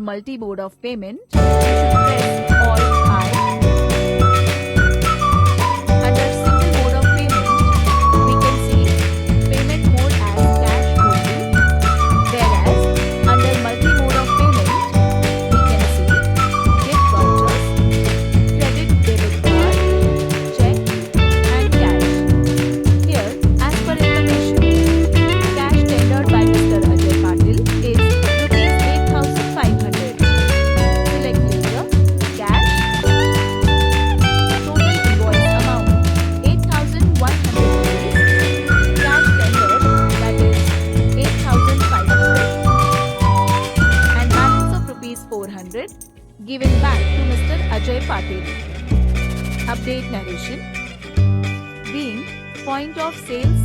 multi-mode of payment, you should press Alt-I. Under single mode of payment, we can see payment mode as cash only, whereas under multi-mode of payment, we can see gift vouchers, credit debit card, check and cash. Here, as per information, cash tendered by Mr. Ajay Patil is rupees 8,500. Select later, cash. Total invoice amount 8,100 rupees. Cash tendered, that is 8,500. And balance of rupees 400 given back to Mr. Ajay Patil. Update narration. Being point of sales